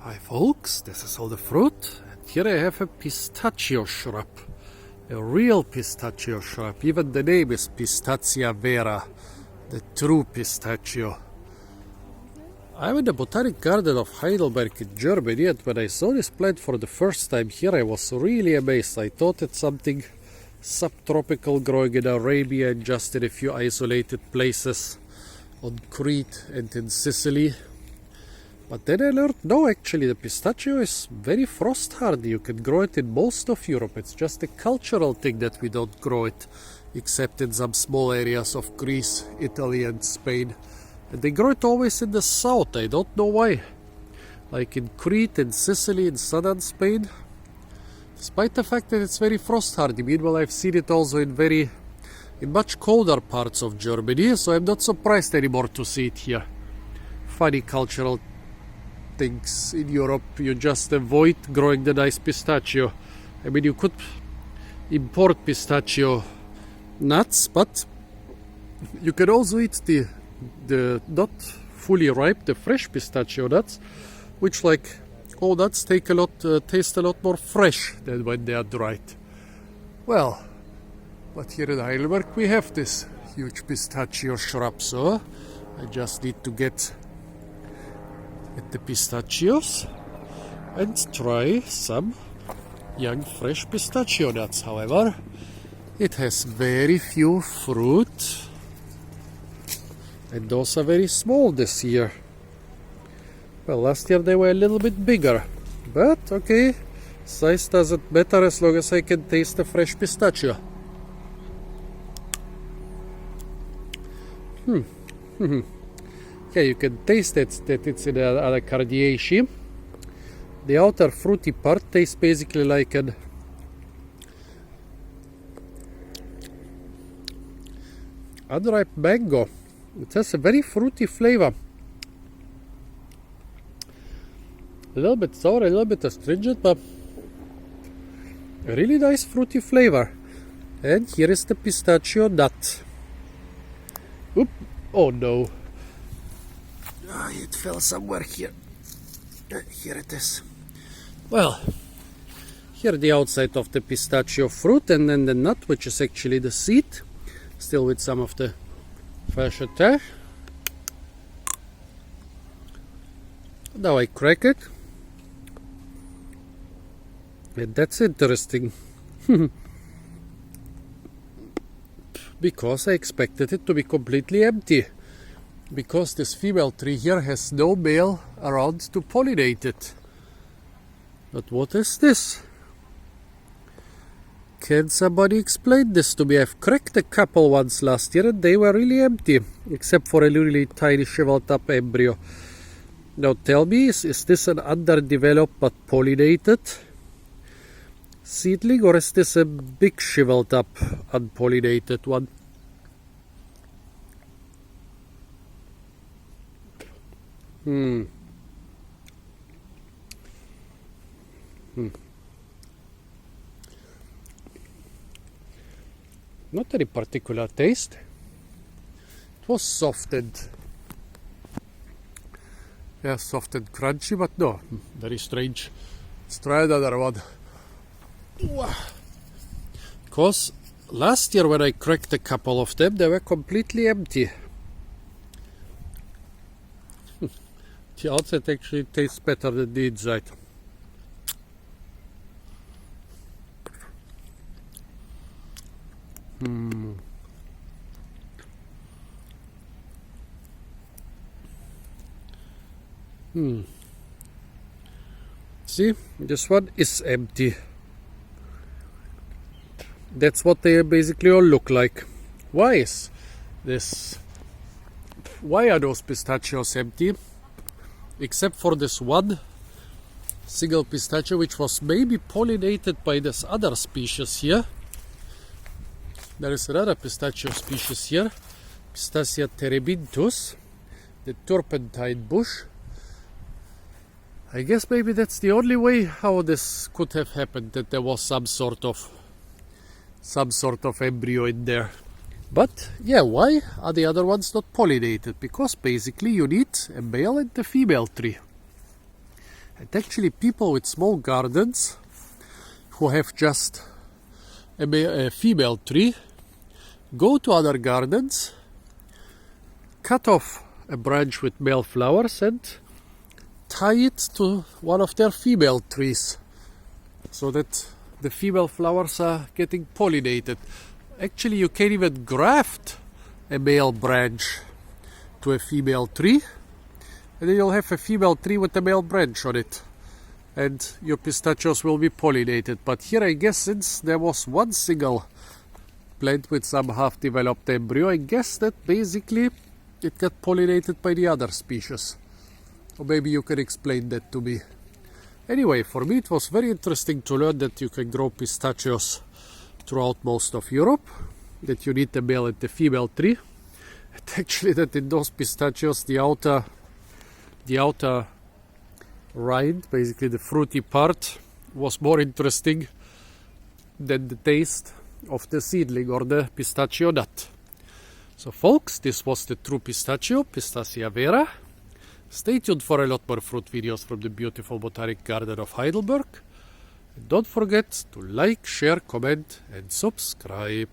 Hi folks, this is all the fruit, and here I have a pistachio shrub. A real pistachio shrub. Even the name is Pistacia vera, the true pistachio. I'm in the botanic garden of Heidelberg in Germany, and when I saw this plant for the first time here I was really amazed. I thought it's something subtropical growing in Arabia and just in a few isolated places on Crete and in Sicily. But then I learned, no, actually the pistachio is very frost hardy. You can grow it in most of Europe. It's just a cultural thing that we don't grow it, except in some small areas of Greece, Italy and Spain. And they grow it always in the south. I don't know why. Like in Crete and Sicily in southern Spain. Despite the fact that it's very frost hardy. Meanwhile, I've seen it also in much colder parts of Germany. So I'm not surprised anymore to see it here. Funny cultural things in Europe. You just avoid growing the nice pistachio. I mean, you could import pistachio nuts, but you can also eat the not fully ripe, the fresh pistachio nuts, which all nuts taste a lot more fresh than when they are dried. Well, but here in Heidelberg we have this huge pistachio shrub, so I just need to get at the pistachios and try some young fresh pistachio nuts. However, it has very few fruit and those are very small this year. Well, last year they were a little bit bigger, but okay, size doesn't matter as long as I can taste the fresh pistachio. Yeah, you can taste that it's in a cardiaceae. The outer fruity part tastes basically like an unripe mango. It has a very fruity flavor. A little bit sour, a little bit astringent, but a really nice fruity flavor. And here is the pistachio nut. Oop! Oh no! It fell somewhere here. Here it is. Well, here the outside of the pistachio fruit, and then the nut, which is actually the seed, still with some of the flesh attached. Now I crack it, and that's interesting. Because I expected it to be completely empty. Because this female tree here has no male around to pollinate it. But what is this? Can somebody explain this to me? I've cracked a couple ones last year and they were really empty, except for a really tiny shriveled up embryo. Now tell me, is this an underdeveloped but pollinated seedling, or is this a big shriveled up unpollinated one? Not any particular taste. It was soft and crunchy, but no, very strange. Let's try another one. Because last year when I cracked a couple of them, they were completely empty. The outside actually tastes better than the inside. See, this one is empty. That's what they basically all look like. Why is this? Why are those pistachios empty? Except for this one single pistachio, which was maybe pollinated by this other species here. There is another pistachio species here, Pistacia terebinthus, the turpentine bush. I guess maybe that's the only way how this could have happened, that there was some sort of embryo in there. But yeah, why are the other ones not pollinated? Because basically you need a male and a female tree. And actually people with small gardens who have just a female tree go to other gardens, cut off a branch with male flowers and tie it to one of their female trees so that the female flowers are getting pollinated. Actually, you can even graft a male branch to a female tree, and then you'll have a female tree with a male branch on it, and your pistachios will be pollinated. But here I guess since there was one single plant with some half-developed embryo, I guess that basically it got pollinated by the other species. Or maybe you can explain that to me. Anyway, for me it was very interesting to learn that you can grow pistachios throughout most of Europe, that you need a male and a female tree. And actually that in those pistachios the outer rind, basically the fruity part, was more interesting than the taste of the seedling or the pistachio nut. So folks, this was the true pistachio, Pistacia vera. Stay tuned for a lot more fruit videos from the beautiful botanic garden of Heidelberg. And don't forget to like, share, comment and subscribe.